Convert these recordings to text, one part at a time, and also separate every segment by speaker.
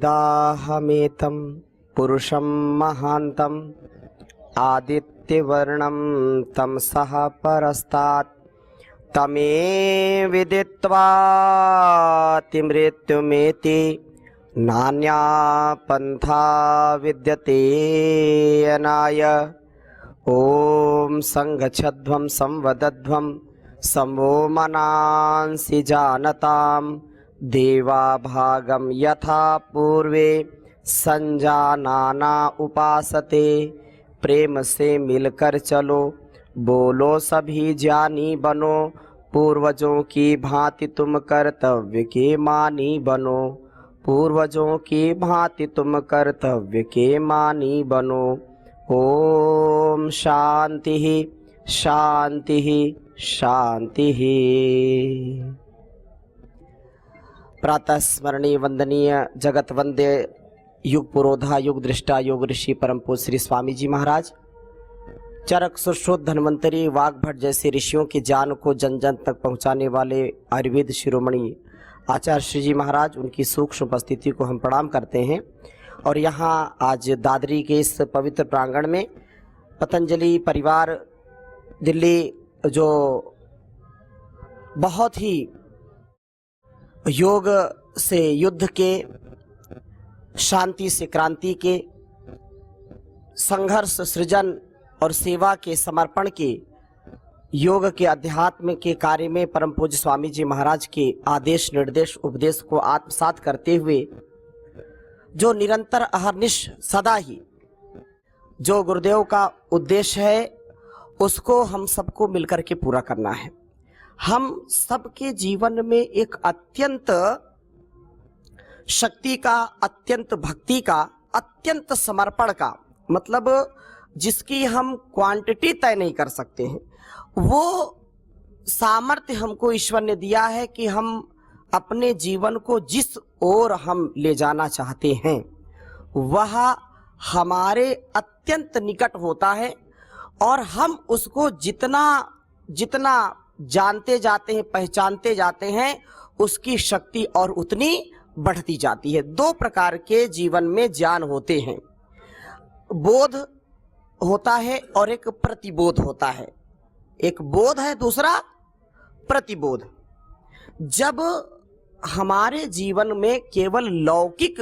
Speaker 1: वेदाहमेतं पुरुषं महान्तं आदित्यवर्णं तमसः परस्तात् तमे विदित्वाति मृत्युमेति नान्या पन्था विद्यते अनाय। ॐ संगच्छध्वं संवदध्वं समो मनांसि जानतां देवा भागं यथा पूर्वे संजानाना उपासते। प्रेम से मिलकर चलो, बोलो सभी ज्ञानी बनो, पूर्वजों की भांति तुम कर्तव्य के मानी बनो, पूर्वजों की भांति तुम कर्तव्य के मानी बनो। ओम शांति शांति शांति। प्रातः स्मरणीय वंदनीय जगत वंद्य युग पुरोधा युग दृष्टा योग ऋषि परम पूज्य श्री स्वामी जी महाराज, चरक सुश्रुत धन्वंतरी वाघ भट्ट जैसे ऋषियों के ज्ञान को जन जन तक पहुंचाने वाले आयुर्वेद शिरोमणि आचार्य श्री जी महाराज, उनकी सूक्ष्म उपस्थिति को हम प्रणाम करते हैं। और यहाँ आज दादरी के इस पवित्र प्रांगण में पतंजलि परिवार दिल्ली जो बहुत ही योग से युद्ध के, शांति से क्रांति के, संघर्ष सृजन और सेवा के, समर्पण के, योग के, अध्यात्म के कार्य में परम पूज्य स्वामी जी महाराज के आदेश निर्देश उपदेश को आत्मसात करते हुए जो निरंतर अहर्निश सदा ही जो गुरुदेव का उद्देश्य है उसको हम सबको मिलकर के पूरा करना है। हम सबके जीवन में एक अत्यंत शक्ति का, अत्यंत भक्ति का, अत्यंत समर्पण का, मतलब जिसकी हम क्वांटिटी तय नहीं कर सकते हैं, वो सामर्थ्य हमको ईश्वर ने दिया है कि हम अपने जीवन को जिस ओर हम ले जाना चाहते हैं वह हमारे अत्यंत निकट होता है और हम उसको जितना जितना जानते जाते हैं, पहचानते जाते हैं, उसकी शक्ति और उतनी बढ़ती जाती है। दो प्रकार के जीवन में ज्ञान होते हैं, बोध होता है और एक प्रतिबोध होता है। एक बोध है, दूसरा प्रतिबोध। जब हमारे जीवन में केवल लौकिक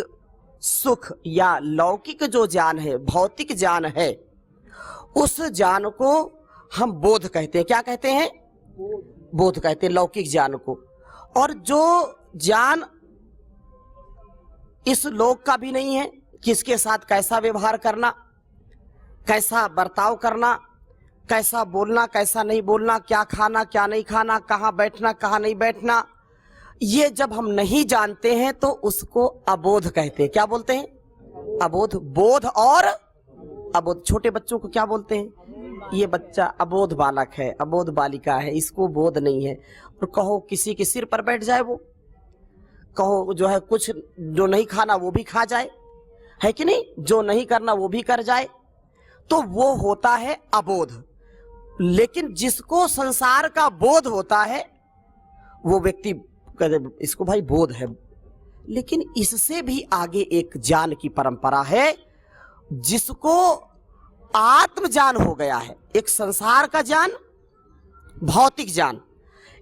Speaker 1: सुख या लौकिक जो ज्ञान है, भौतिक ज्ञान है, उस ज्ञान को हम बोध कहते हैं। क्या कहते हैं? बोध कहते हैं लौकिक ज्ञान को। और जो ज्ञान इस लोक का भी नहीं है, किसके साथ कैसा व्यवहार करना, कैसा बर्ताव करना, कैसा बोलना, कैसा नहीं बोलना, क्या खाना, क्या नहीं खाना, कहाँ बैठना, कहाँ नहीं बैठना, ये जब हम नहीं जानते हैं तो उसको अबोध कहते हैं। क्या बोलते हैं? अबोध। बोध और अबोध। छोटे बच्चों को क्या बोलते हैं? ये बच्चा अबोध बालक है, अबोध बालिका है, इसको बोध नहीं है। और कहो किसी के सिर पर बैठ जाए, वो कहो जो है कुछ जो नहीं खाना वो भी खा जाए, है कि नहीं, जो नहीं करना वो भी कर जाए, तो वो होता है अबोध। लेकिन जिसको संसार का बोध होता है वो व्यक्ति इसको भाई बोध है। लेकिन इससे भी आगे एक ज्ञान की परंपरा है जिसको आत्म ज्ञान हो गया है। एक संसार का ज्ञान, भौतिक ज्ञान,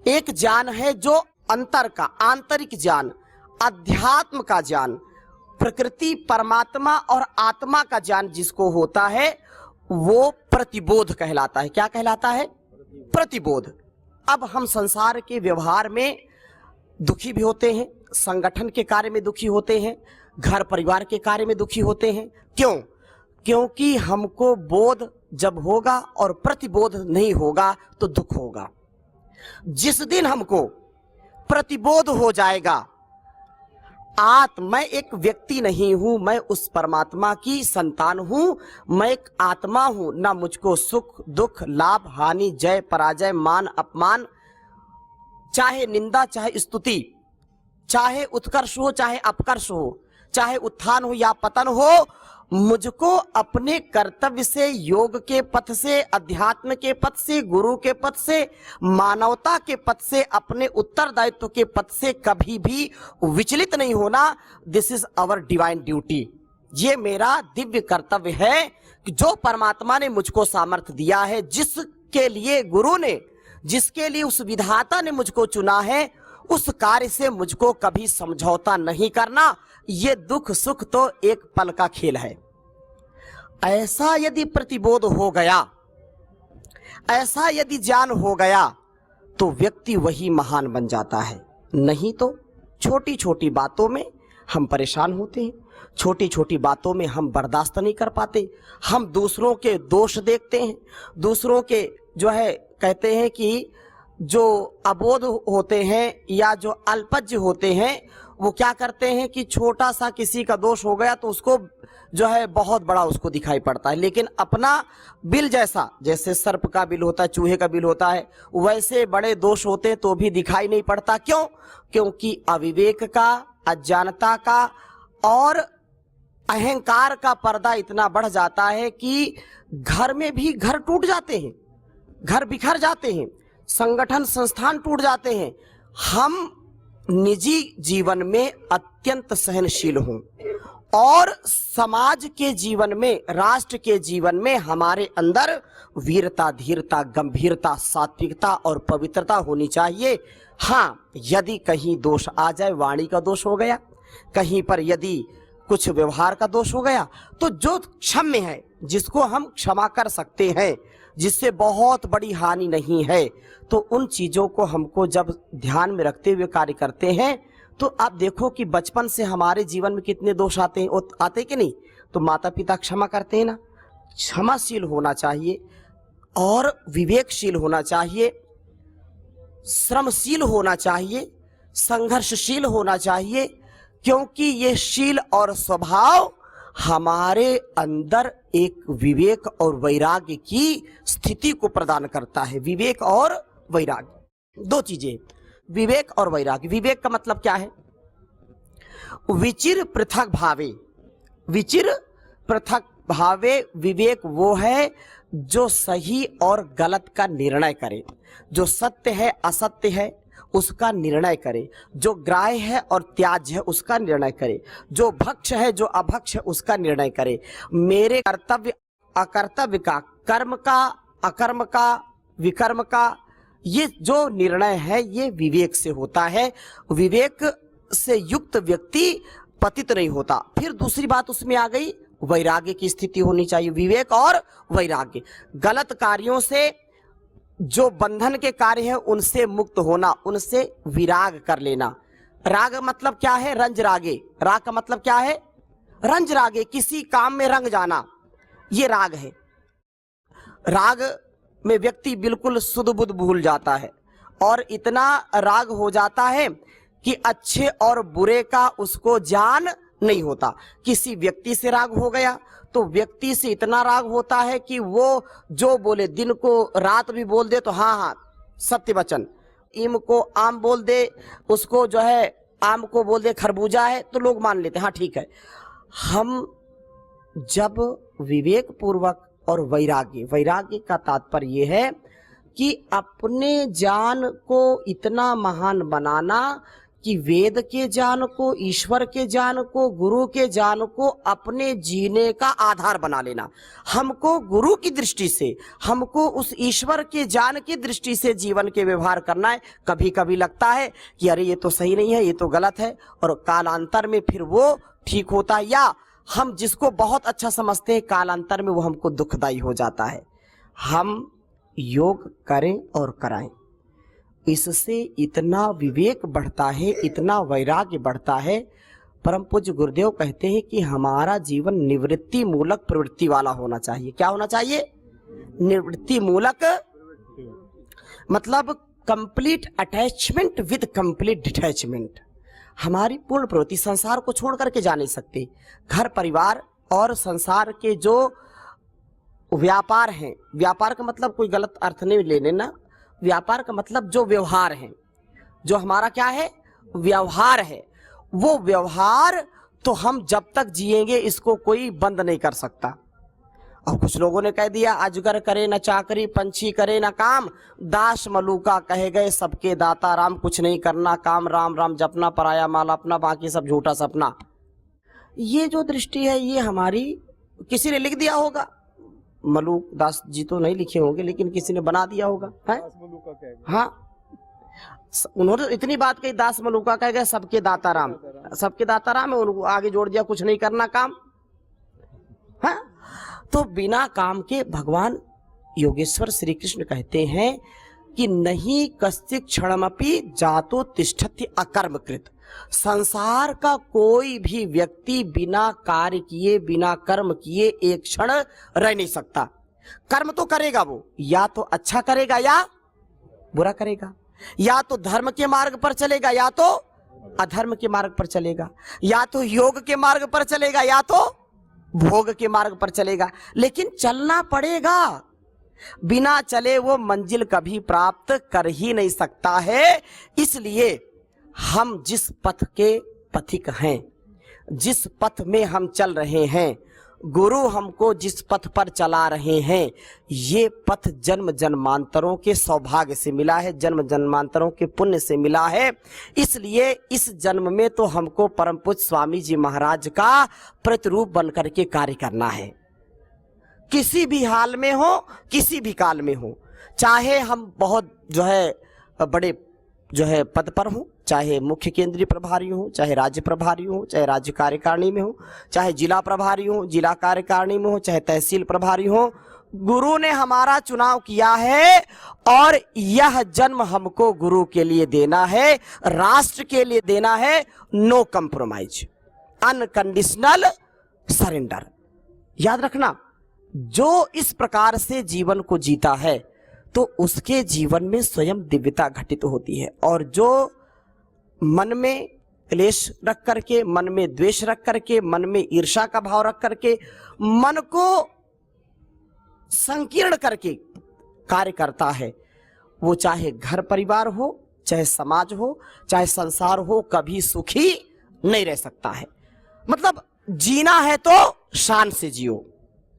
Speaker 1: एक ज्ञान है जो अंतर का, आंतरिक ज्ञान, अध्यात्म का ज्ञान, प्रकृति, परमात्मा और आत्मा का ज्ञान जिसको होता है वो प्रतिबोध कहलाता है। क्या कहलाता है? प्रतिबोध। अब हम संसार के व्यवहार में दुखी भी होते हैं, संगठन के कार्य में दुखी होते हैं, घर परिवार के कार्य में दुखी होते हैं। क्यों? क्योंकि हमको बोध जब होगा और प्रतिबोध नहीं होगा तो दुख होगा। जिस दिन हमको प्रतिबोध हो जाएगा, मैं एक व्यक्ति नहीं हूं, मैं उस परमात्मा की संतान हूं, मैं एक आत्मा हूं, ना मुझको सुख दुख, लाभ हानि, जय पराजय, मान अपमान, चाहे निंदा चाहे स्तुति, चाहे उत्कर्ष हो चाहे अपकर्ष हो, चाहे उत्थान हो या पतन हो, मुझको अपने कर्तव्य से, योग के पथ से, अध्यात्म के पथ से, गुरु के पथ से, मानवता के पथ से, अपने उत्तरदायित्व के पथ से कभी भी विचलित नहीं होना। This is our divine duty. ये मेरा दिव्य कर्तव्य है कि जो परमात्मा ने मुझको सामर्थ्य दिया है, जिसके लिए गुरु ने, जिसके लिए उस विधाता ने मुझको चुना है, उस कार्य से मुझको कभी समझौता नहीं करना। ये दुख सुख तो एक पल का खेल है। ऐसा यदि प्रतिबोध हो गया, ऐसा यदि ज्ञान हो गया, तो व्यक्ति वही महान बन जाता है। नहीं तो छोटी छोटी बातों में हम परेशान होते हैं, छोटी छोटी बातों में हम बर्दाश्त नहीं कर पाते, हम दूसरों के दोष देखते हैं, दूसरों के जो है कहते हैं कि जो अबोध होते हैं या जो अल्पज्य होते हैं, वो क्या करते हैं कि छोटा सा किसी का दोष हो गया तो उसको जो है बहुत बड़ा उसको दिखाई पड़ता है। लेकिन अपना बिल जैसा, जैसे सर्प का बिल होता है, चूहे का बिल होता है, वैसे बड़े दोष होते हैं तो भी दिखाई नहीं पड़ता। क्यों? क्योंकि अविवेक का, अज्ञानता का और अहंकार का पर्दा इतना बढ़ जाता है कि घर में भी घर टूट जाते हैं, घर बिखर जाते हैं, संगठन संस्थान टूट जाते हैं। हम निजी जीवन में अत्यंत सहनशील हों और समाज के जीवन में, राष्ट्र के जीवन में हमारे अंदर वीरता, धीरता, गंभीरता, सात्विकता और पवित्रता होनी चाहिए। हाँ, यदि कहीं दोष आ जाए, वाणी का दोष हो गया, कहीं पर यदि कुछ व्यवहार का दोष हो गया, तो जो क्षम्य है, जिसको हम क्षमा कर सकते हैं, जिससे बहुत बड़ी हानि नहीं है, तो उन चीजों को हमको जब ध्यान में रखते हुए कार्य करते हैं, तो आप देखो कि बचपन से हमारे जीवन में कितने दोष आते हैं, आते कि नहीं? तो माता पिता क्षमा करते हैं ना। क्षमाशील होना चाहिए और विवेकशील होना चाहिए, श्रमशील होना चाहिए, संघर्षशील होना चाहिए, क्योंकि ये शील और स्वभाव हमारे अंदर एक विवेक और वैराग्य की स्थिति को प्रदान करता है। विवेक और वैराग्य दो चीजें, विवेक और वैराग्य। विवेक का मतलब क्या है? विचिर पृथक भावे, विचिर पृथक भावे। विवेक वो है जो सही और गलत का निर्णय करे, जो सत्य है असत्य है उसका निर्णय करे, जो ग्राह्य है और त्याज्य है उसका निर्णय करे, जो भक्ष्य है जो अभक्ष्य है उसका निर्णय करे। मेरे कर्तव्य अकर्तव्य का, कर्म का अकर्म का, विकर्म का, ये जो निर्णय है ये विवेक से होता है। विवेक से युक्त व्यक्ति पतित नहीं होता। फिर दूसरी बात उसमें आ गई, वैराग्य की स्थिति होनी चाहिए। विवेक और वैराग्य, गलत कार्यों से, जो बंधन के कार्य है उनसे मुक्त होना, उनसे विराग कर लेना। राग मतलब क्या है? रंज रागे। राग का मतलब क्या है? रंज रागे, किसी काम में रंग जाना, ये राग है। राग में व्यक्ति बिल्कुल सुध बुध भूल जाता है और इतना राग हो जाता है कि अच्छे और बुरे का उसको ज्ञान नहीं होता। किसी व्यक्ति से राग हो गया तो व्यक्ति से इतना राग होता है कि वो जो बोले, दिन को रात भी बोल दे तो हाँ हाँ सत्य वचन, इम को आम बोल दे, उसको जो है आम को बोल दे खरबूजा है, तो लोग मान लेते हैं हाँ ठीक है। हम जब विवेक पूर्वक और वैराग्य, वैराग्य का तात्पर्य ये है कि अपने ज्ञान को इतना महान बनाना कि वेद के ज्ञान को, ईश्वर के ज्ञान को, गुरु के ज्ञान को अपने जीने का आधार बना लेना। हमको गुरु की दृष्टि से, हमको उस ईश्वर के ज्ञान की दृष्टि से जीवन के व्यवहार करना है। कभी कभी लगता है कि अरे ये तो सही नहीं है, ये तो गलत है, और कालांतर में फिर वो ठीक होता है, या हम जिसको बहुत अच्छा समझते हैं कालांतर में वो हमको दुखदाई हो जाता है। हम योग करें और कराएं, इससे इतना विवेक बढ़ता है, इतना वैराग्य बढ़ता है। परम पूज्य गुरुदेव कहते हैं कि हमारा जीवन निवृत्ति मूलक प्रवृत्ति वाला होना चाहिए। क्या होना चाहिए? निवृत्ति मूलक, मतलब complete attachment with complete detachment. हमारी पूर्ण प्रवृत्ति, संसार को छोड़ करके जा नहीं सकते। घर परिवार और संसार के जो व्यापार हैं, व्यापार का मतलब कोई गलत अर्थ नहीं लेने ना, व्यापार का मतलब जो व्यवहार है, जो हमारा क्या है? व्यवहार है। वो व्यवहार तो हम जब तक जिएंगे इसको कोई बंद नहीं कर सकता। और कुछ लोगों ने कह दिया अजगर करे न चाकरी, पंछी करे न काम, दास मलूका कहे गए सबके दाता राम। कुछ नहीं करना काम, राम राम जपना, पराया माल अपना, बाकी सब झूठा सपना। ये जो दृष्टि है ये हमारी किसी ने लिख दिया होगा। मलूक दास जी तो नहीं लिखे होंगे, लेकिन किसी ने बना दिया होगा है? हाँ, उन्होंने इतनी बात कही, दास मलूका कह गए सबके दाता राम। सबके दाता राम है, उनको आगे जोड़ दिया कुछ नहीं करना काम। हाँ, तो बिना काम के भगवान योगेश्वर श्री कृष्ण कहते हैं कि नहीं कश्चित् क्षणमपि जातो तिष्ठति अकर्मकृत। संसार का कोई भी व्यक्ति बिना कार्य किए, बिना कर्म किए एक क्षण रह नहीं सकता। कर्म तो करेगा वो, या तो अच्छा करेगा या बुरा करेगा, या तो धर्म के मार्ग पर चलेगा या तो अधर्म के मार्ग पर चलेगा, या तो योग के मार्ग पर चलेगा या तो भोग के मार्ग पर चलेगा, लेकिन चलना पड़ेगा। बिना चले वो मंजिल कभी प्राप्त कर ही नहीं सकता है। इसलिए हम जिस पथ के पथिक हैं, जिस पथ में हम चल रहे हैं, गुरु हमको जिस पथ पर चला रहे हैं, ये पथ जन्म जन्मांतरों के सौभाग्य से मिला है, जन्म जन्मांतरों के पुण्य से मिला है। इसलिए इस जन्म में तो हमको परम पूज्य स्वामी जी महाराज का प्रतिरूप बनकर के कार्य करना है। किसी भी हाल में हो, किसी भी काल में हो, चाहे हम बहुत बड़े पद पर हो, चाहे मुख्य केंद्रीय प्रभारी हो, चाहे राज्य प्रभारी हो, चाहे राज्य कार्यकारिणी में हो, चाहे जिला प्रभारी हो, जिला कार्यकारिणी में हो, चाहे तहसील प्रभारी हो, गुरु ने हमारा चुनाव किया है और यह जन्म हमको गुरु के लिए देना है, राष्ट्र के लिए देना है। No compromise, unconditional surrender. याद रखना, जो इस प्रकार से जीवन को जीता है तो उसके जीवन में स्वयं दिव्यता घटित होती है। और जो मन में क्लेश रख करके, मन में द्वेष रख करके, मन में ईर्ष्या का भाव रख करके, मन को संकीर्ण करके कार्य करता है, वो चाहे घर परिवार हो, चाहे समाज हो, चाहे संसार हो, कभी सुखी नहीं रह सकता है। मतलब जीना है तो शान से जियो,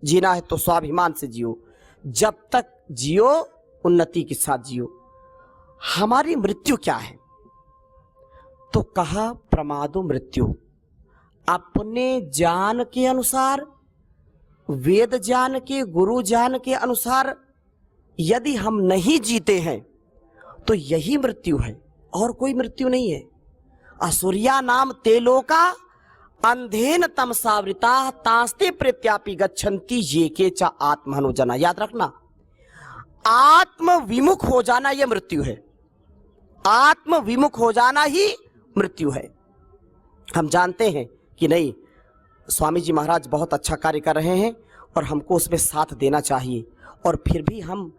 Speaker 1: जीना है तो स्वाभिमान से जियो, जब तक जियो उन्नति के साथ जियो। हमारी मृत्यु क्या है? तो कहा प्रमादो मृत्यु। अपने ज्ञान के अनुसार, वेद ज्ञान के, गुरु ज्ञान के अनुसार यदि हम नहीं जीते हैं तो यही मृत्यु है, और कोई मृत्यु नहीं है। असुरिया नाम तेलोका अंधेन तमसावृता तास्ते प्रत्यापि गच्छन्ति ये के चा आत्महनुजना। याद रखना, आत्म विमुख हो जाना यह मृत्यु है। आत्म विमुख हो जाना ही मृत्यु है। हम जानते हैं कि नहीं, स्वामी जी महाराज बहुत अच्छा कार्य कर रहे हैं और हमको उसमें साथ देना चाहिए, और फिर भी हम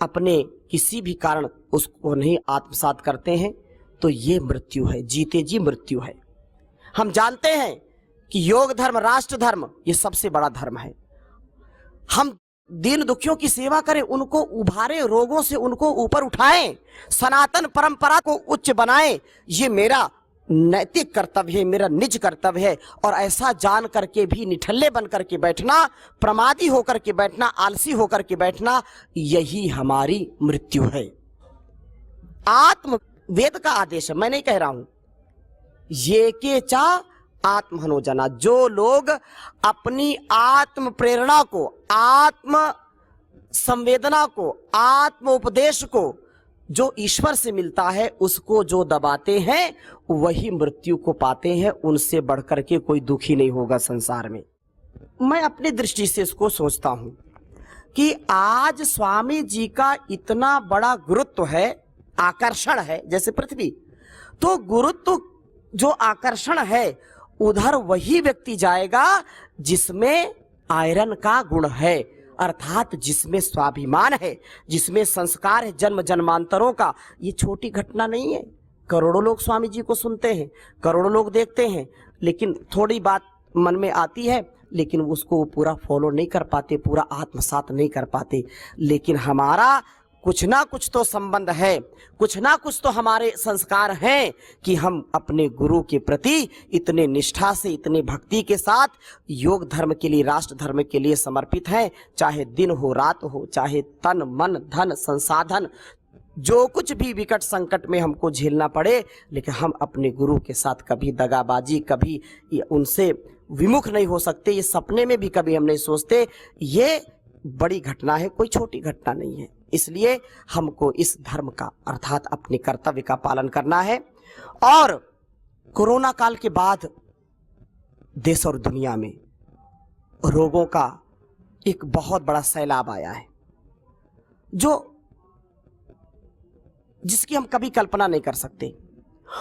Speaker 1: अपने किसी भी कारण उसको नहीं आत्मसात करते हैं तो ये मृत्यु है, जीते जी मृत्यु है। हम जानते हैं कि योग धर्म, राष्ट्र धर्म ये सबसे बड़ा धर्म है। हम दीन दुखियों की सेवा करें, उनको उभारे, रोगों से उनको ऊपर उठाएं, सनातन परंपरा को उच्च बनाएं। ये मेरा नैतिक कर्तव्य है, मेरा निज कर्तव्य है। और ऐसा जान करके भी निठल्ले बन करके बैठना, प्रमादी होकर के बैठना, आलसी होकर के बैठना, यही हमारी मृत्यु है। आत्म वेद का आदेश है, मैं नहीं कह रहा हूं। ये के चा आत्महनोजना। जो लोग अपनी आत्म प्रेरणा को, आत्म संवेदना को, आत्म उपदेश को जो ईश्वर से मिलता है उसको जो दबाते हैं वही मृत्यु को पाते हैं। उनसे बढ़कर के कोई दुखी नहीं होगा संसार में। मैं अपनी दृष्टि से इसको सोचता हूं कि आज स्वामी जी का इतना बड़ा गुरुत्व है, आकर्षण है, जैसे पृथ्वी, तो गुरुत्व जो आकर्षण है उधर वही व्यक्ति जाएगा जिसमें आयरन का गुण है, अर्थात जिसमें स्वाभिमान है, जिसमें संस्कार है जन्म जन्मांतरों का। ये छोटी घटना नहीं है। करोड़ों लोग स्वामी जी को सुनते हैं, करोड़ों लोग देखते हैं, लेकिन थोड़ी बात मन में आती है, लेकिन उसको पूरा फॉलो नहीं कर पाते, पूरा आत्मसात नहीं कर पाते। लेकिन हमारा कुछ ना कुछ तो संबंध है, कुछ ना कुछ तो हमारे संस्कार हैं कि हम अपने गुरु के प्रति इतने निष्ठा से, इतने भक्ति के साथ योग धर्म के लिए, राष्ट्र धर्म के लिए समर्पित हैं। चाहे दिन हो, रात हो, चाहे तन मन धन संसाधन जो कुछ भी विकट संकट में हमको झेलना पड़े, लेकिन हम अपने गुरु के साथ कभी दगाबाजी, कभी उनसे विमुख नहीं हो सकते। ये सपने में भी कभी हम नहीं सोचते। ये बड़ी घटना है, कोई छोटी घटना नहीं है। इसलिए हमको इस धर्म का अर्थात अपने कर्तव्य का पालन करना है। और कोरोना काल के बाद देश और दुनिया में रोगों का एक बहुत बड़ा सैलाब आया है, जिसकी हम कभी कल्पना नहीं कर सकते,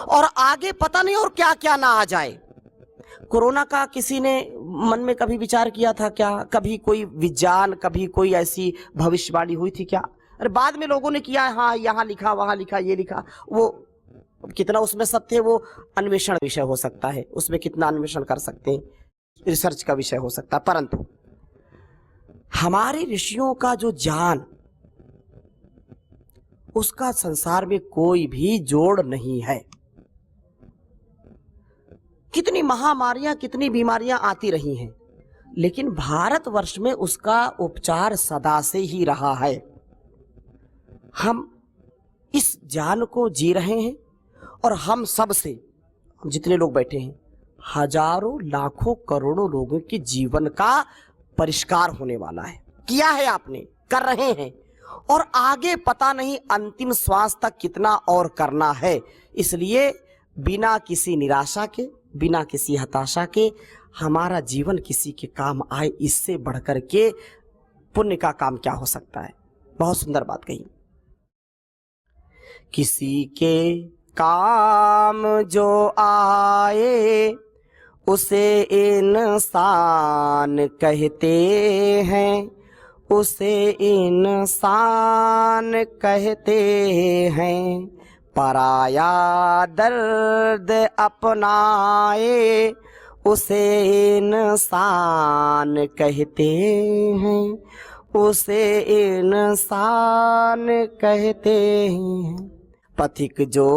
Speaker 1: और आगे पता नहीं और क्या क्या ना आ जाए। कोरोना का किसी ने मन में कभी विचार किया था क्या? कभी कोई विज्ञान, कभी कोई ऐसी भविष्यवाणी हुई थी क्या? अरे बाद में लोगों ने किया, हाँ यहाँ लिखा, वहां लिखा, ये लिखा। वो कितना उसमें सत्य है वो अन्वेषण विषय हो सकता है, उसमें कितना अन्वेषण कर सकते हैं, रिसर्च का विषय हो सकता है। परंतु हमारे ऋषियों का जो ज्ञान, उसका संसार में कोई भी जोड़ नहीं है। कितनी महामारियां, कितनी बीमारियां आती रही हैं, लेकिन भारतवर्ष में उसका उपचार सदा से ही रहा है। हम इस ज्ञान को जी रहे हैं, और हम सब से जितने लोग बैठे हैं, हजारों लाखों करोड़ों लोगों के जीवन का परिष्कार होने वाला है। किया है आपने, कर रहे हैं, और आगे पता नहीं अंतिम श्वास तक कितना और करना है। इसलिए बिना किसी निराशा के, बिना किसी हताशा के हमारा जीवन किसी के काम आए, इससे बढ़कर के पुण्य का काम क्या हो सकता है। बहुत सुंदर बात कही। किसी के काम जो आए उसे इंसान कहते हैं, उसे इंसान कहते हैं। पराया दर्द अपनाए उसे इंसान कहते हैं, उसे इंसान कहते हैं। पथिक जो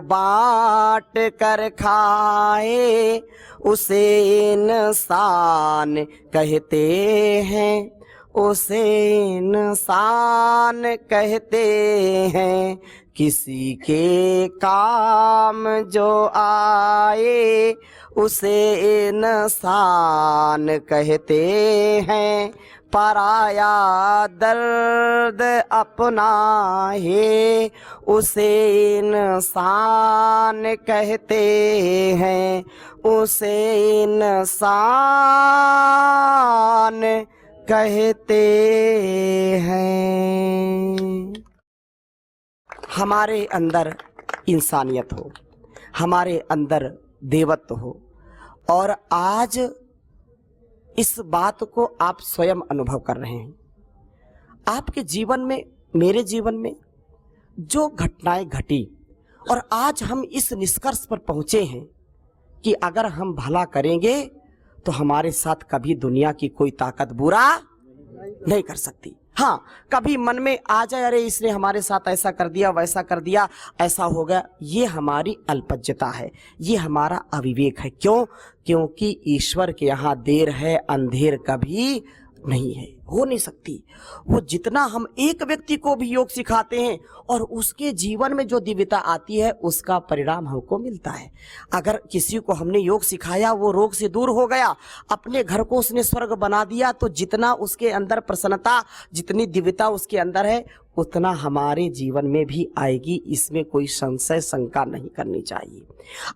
Speaker 1: बांट कर खाए उसे इंसान कहते हैं, उसे इंसान कहते हैं। किसी के काम जो आए उसे इंसान कहते हैं। पराया दर्द अपनाए उसे इंसान कहते हैं, उसे इंसान कहते हैं। हमारे अंदर इंसानियत हो, हमारे अंदर देवत्व हो, और आज इस बात को आप स्वयं अनुभव कर रहे हैं। आपके जीवन में, मेरे जीवन में जो घटनाएं घटी, और आज हम इस निष्कर्ष पर पहुंचे हैं कि अगर हम भला करेंगे तो हमारे साथ कभी दुनिया की कोई ताकत बुरा नहीं कर सकती। हाँ, कभी मन में आ जाए, अरे इसने हमारे साथ ऐसा कर दिया, वैसा कर दिया, ऐसा हो गया, ये हमारी अल्पज्यता है, ये हमारा अविवेक है। क्यों? क्योंकि ईश्वर के यहाँ देर है अंधेर कभी नहीं है, हो नहीं सकती। वो जितना हम एक व्यक्ति को भी योग सिखाते हैं और उसके जीवन में जो दिव्यता आती है, उसका परिणाम हमको मिलता है। अगर किसी को हमने योग सिखाया, वो रोग से दूर हो गया, अपने घर को उसने स्वर्ग बना दिया, तो जितना उसके अंदर प्रसन्नता, जितनी दिव्यता उसके अंदर है, उतना हमारे जीवन में भी आएगी। इसमें कोई संशय शंका नहीं करनी चाहिए।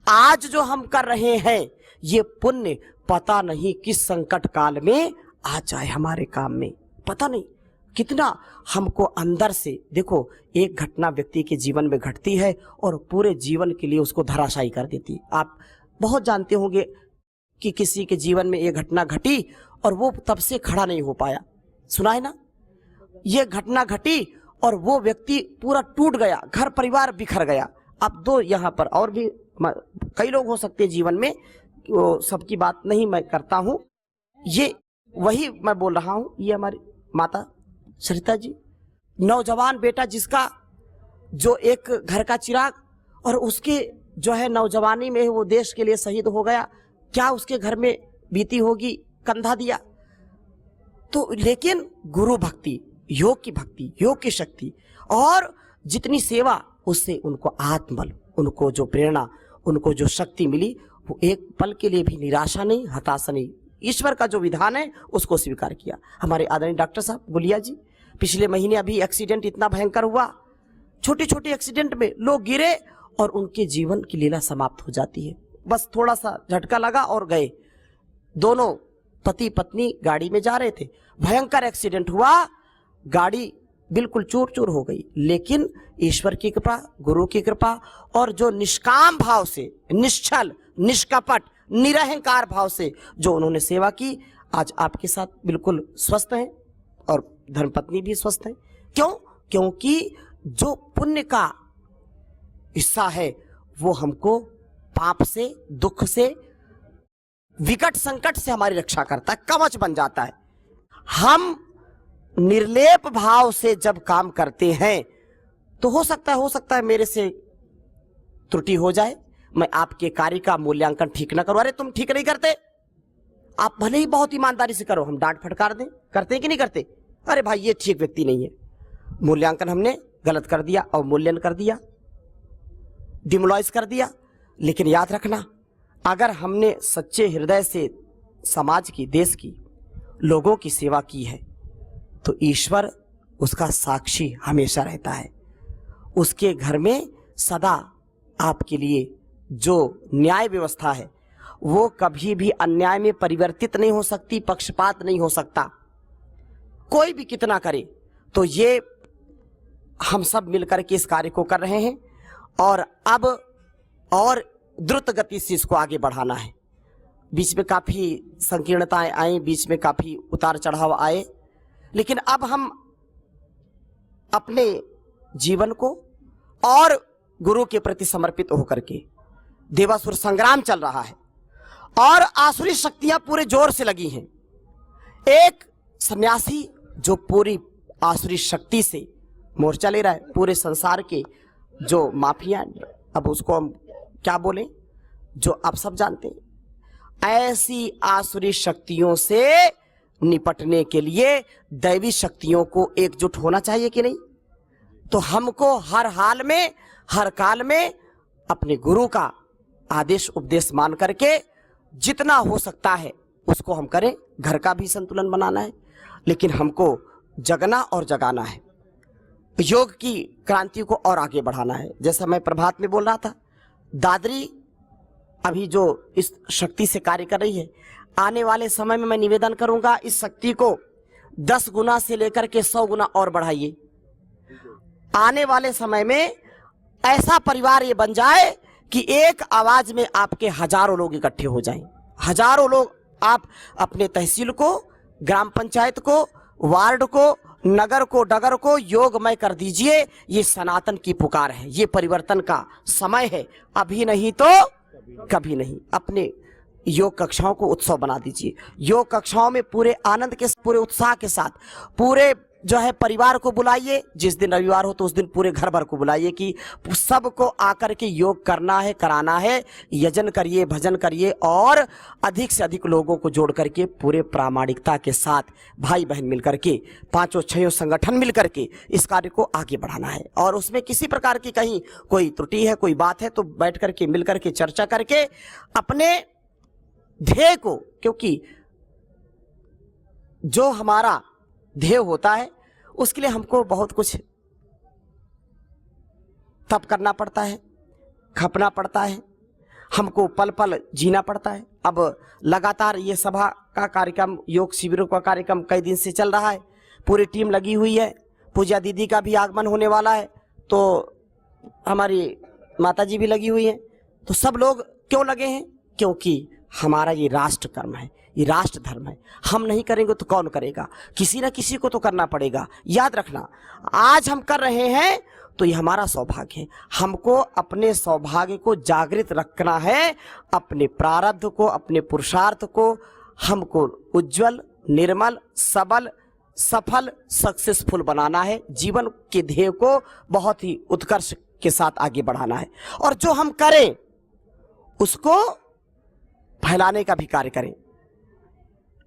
Speaker 1: आज जो हम कर रहे हैं ये पुण्य पता नहीं किस संकट काल में आ जाए हमारे काम में, पता नहीं कितना हमको अंदर से। देखो, एक घटना व्यक्ति के जीवन में घटती है और पूरे जीवन के लिए उसको धराशायी कर देती है। आप बहुत जानते होंगे कि किसी के जीवन में ये घटना घटी और वो तब से खड़ा नहीं हो पाया, सुना है ना? ये घटना घटी और वो व्यक्ति पूरा टूट गया, घर परिवार बिखर गया। अब दो यहाँ पर और भी कई लोग हो सकते हैं जीवन में, वो सबकी बात नहीं मैं करता हूँ, ये वही मैं बोल रहा हूँ। ये हमारी माता सरिता जी नौजवान बेटा जिसका जो एक घर का चिराग, और उसके जो है नौजवानी में वो देश के लिए शहीद हो गया, क्या उसके घर में बीती होगी, कंधा दिया। तो लेकिन गुरु भक्ति, योग की शक्ति और जितनी सेवा, उससे उनको आत्मबल, उनको जो प्रेरणा, उनको जो शक्ति मिली, वो एक पल के लिए भी निराशा नहीं, हताशा नहीं, ईश्वर का जो विधान है उसको स्वीकार किया। हमारे आदरणीय डॉक्टर साहब गुलिया जी, पिछले महीने अभी एक्सीडेंट इतना भयंकर हुआ, छोटे छोटे एक्सीडेंट में लोग गिरे और उनके जीवन की लीला समाप्त हो जाती है। बस थोड़ा सा झटका लगा और गए। दोनों पति पत्नी गाड़ी में जा रहे थे, भयंकर एक्सीडेंट हुआ, गाड़ी बिल्कुल चूर चूर हो गई। लेकिन ईश्वर की कृपा, गुरु की कृपा और जो निष्काम भाव से, निश्चल, निष्कपट, निरहंकार भाव से जो उन्होंने सेवा की, आज आपके साथ बिल्कुल स्वस्थ हैं और धर्मपत्नी भी स्वस्थ हैं। क्यों? क्योंकि जो पुण्य का हिस्सा है वो हमको पाप से, दुख से, विकट संकट से हमारी रक्षा करता है, कवच बन जाता है। हम निर्लेप भाव से जब काम करते हैं तो हो सकता है मेरे से त्रुटि हो जाए, मैं आपके कार्य का मूल्यांकन ठीक ना करूं। अरे तुम ठीक नहीं करते, आप भले ही बहुत ईमानदारी से करो, हम डांट फटकार दें, करते हैं कि नहीं करते? अरे भाई ये ठीक व्यक्ति नहीं है, मूल्यांकन हमने गलत कर दिया, अवमूल्यन कर दिया, डिमोलाइज कर दिया। लेकिन याद रखना, अगर हमने सच्चे हृदय से समाज की, देश की, लोगों की सेवा की है तो ईश्वर उसका साक्षी हमेशा रहता है। उसके घर में सदा आपके लिए जो न्याय व्यवस्था है वो कभी भी अन्याय में परिवर्तित नहीं हो सकती, पक्षपात नहीं हो सकता। कोई भी कितना करे, तो ये हम सब मिलकर के इस कार्य को कर रहे हैं और अब और द्रुत गति से इसको आगे बढ़ाना है। बीच में काफ़ी संकीर्णताएं आई, बीच में काफ़ी उतार चढ़ाव आए, लेकिन अब हम अपने जीवन को और गुरु के प्रति समर्पित होकर के, देवासुर संग्राम चल रहा है और आसुरी शक्तियां पूरे जोर से लगी हैं। एक सन्यासी जो पूरी आसुरी शक्ति से मोर्चा ले रहा है, पूरे संसार के जो माफिया, अब उसको हम क्या बोलें, जो आप सब जानते हैं, ऐसी आसुरी शक्तियों से निपटने के लिए दैवी शक्तियों को एकजुट होना चाहिए कि नहीं? तो हमको हर हाल में, हर काल में अपने गुरु का आदेश उपदेश मान करके जितना हो सकता है उसको हम करें। घर का भी संतुलन बनाना है, लेकिन हमको जगना और जगाना है, योग की क्रांति को और आगे बढ़ाना है। जैसा मैं प्रभात में बोल रहा था, दादरी अभी जो इस शक्ति से कार्य कर रही है, आने वाले समय में मैं निवेदन करूंगा इस शक्ति को 10 गुना से लेकर के 100 गुना और बढ़ाइए। आने वाले समय में ऐसा परिवार ये बन जाए कि एक आवाज में आपके हजारों लोग इकट्ठे हो जाएं, हजारों लोग। आप अपने तहसील को, ग्राम पंचायत को, वार्ड को, नगर को, डगर को योगमय कर दीजिए। ये सनातन की पुकार है, ये परिवर्तन का समय है, अभी नहीं तो कभी नहीं। अपने योग कक्षाओं को उत्सव बना दीजिए। योग कक्षाओं में पूरे आनंद के, पूरे उत्साह के साथ पूरे जो है परिवार को बुलाइए। जिस दिन रविवार हो तो उस दिन पूरे घर भर को बुलाइए कि सबको आकर के योग करना है, कराना है। यजन करिए, भजन करिए और अधिक से अधिक लोगों को जोड़ करके पूरे प्रामाणिकता के साथ भाई बहन मिलकर के, 5-6 संगठन मिलकर के इस कार्य को आगे बढ़ाना है। और उसमें किसी प्रकार की कहीं कोई त्रुटि है, कोई बात है, तो बैठ करके मिल करके चर्चा करके अपने ध्येय को, क्योंकि जो हमारा ध्येय होता है उसके लिए हमको बहुत कुछ तप करना पड़ता है, खपना पड़ता है, हमको पल पल जीना पड़ता है। अब लगातार ये सभा का कार्यक्रम, योग शिविरों का कार्यक्रम कई दिन से चल रहा है, पूरी टीम लगी हुई है। पूजा दीदी का भी आगमन होने वाला है, तो हमारी माताजी भी लगी हुई हैं। तो सब लोग क्यों लगे हैं? क्योंकि हमारा ये राष्ट्र कर्म है, ये राष्ट्र धर्म है। हम नहीं करेंगे तो कौन करेगा? किसी न किसी को तो करना पड़ेगा। याद रखना, आज हम कर रहे हैं तो ये हमारा सौभाग्य है। हमको अपने सौभाग्य को जागृत रखना है, अपने प्रारब्ध को, अपने पुरुषार्थ को हमको उज्जवल, निर्मल, सबल, सफल सक्सेसफुल बनाना है, जीवन के ध्येय को बहुत ही उत्कर्ष के साथ आगे बढ़ाना है। और जो हम करें उसको फैलाने का भी कार्य करें,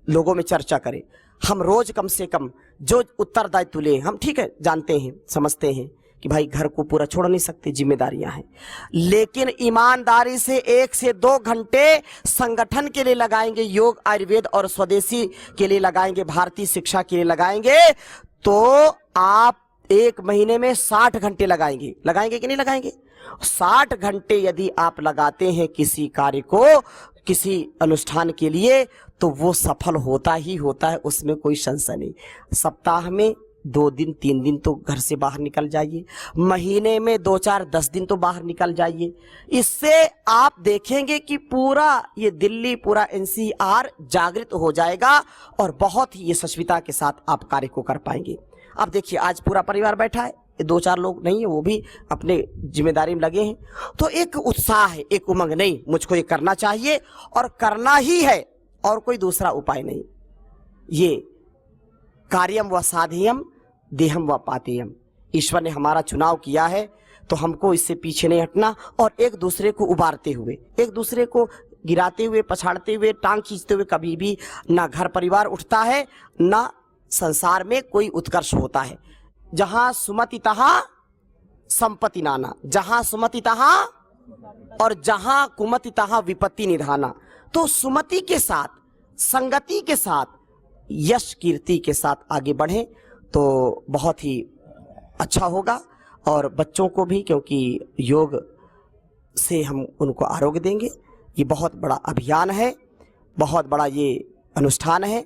Speaker 1: लोगों में चर्चा करें। हम रोज कम से कम जो उत्तरदायित्व लें, हम ठीक है जानते हैं समझते हैं कि भाई घर को पूरा छोड़ नहीं सकते, जिम्मेदारियां हैं, लेकिन ईमानदारी से 1 से 2 घंटे संगठन के लिए लगाएंगे, योग आयुर्वेद और स्वदेशी के लिए लगाएंगे, भारतीय शिक्षा के लिए लगाएंगे, तो आप 1 महीने में 60 घंटे लगाएंगे। लगाएंगे कि नहीं लगाएंगे? 60 घंटे यदि आप लगाते हैं किसी कार्य को, किसी अनुष्ठान के लिए, तो वो सफल होता ही होता है, उसमें कोई संशय नहीं। सप्ताह में 2 दिन 3 दिन तो घर से बाहर निकल जाइए, महीने में 2 4 10 दिन तो बाहर निकल जाइए। इससे आप देखेंगे कि पूरा ये दिल्ली, पूरा एनसीआर जागृत हो जाएगा और बहुत ही यशस्विता के साथ आप कार्य को कर पाएंगे। अब देखिए आज पूरा परिवार बैठा है, 2 4 लोग नहीं है, वो भी अपने जिम्मेदारी में लगे हैं, तो एक उत्साह है, एक उमंग, नहीं मुझको ये करना चाहिए और करना ही है और कोई दूसरा उपाय नहीं। ये कार्यम व साध्यम देहम व पातेयम, ईश्वर ने हमारा चुनाव किया है तो हमको इससे पीछे नहीं हटना और एक दूसरे को उबारते हुए, एक दूसरे को गिराते हुए, पछाड़ते हुए, टांग खींचते हुए कभी भी ना घर परिवार उठता है, ना संसार में कोई उत्कर्ष होता है। जहां सुमति तहां संपत्ति नाना, जहां सुमति तहां और जहां कुमति तहां विपत्ति निधाना। तो सुमति के साथ, संगति के साथ, यश कीर्ति के साथ आगे बढ़ें तो बहुत ही अच्छा होगा। और बच्चों को भी, क्योंकि योग से हम उनको आरोग्य देंगे। ये बहुत बड़ा अभियान है, बहुत बड़ा ये अनुष्ठान है।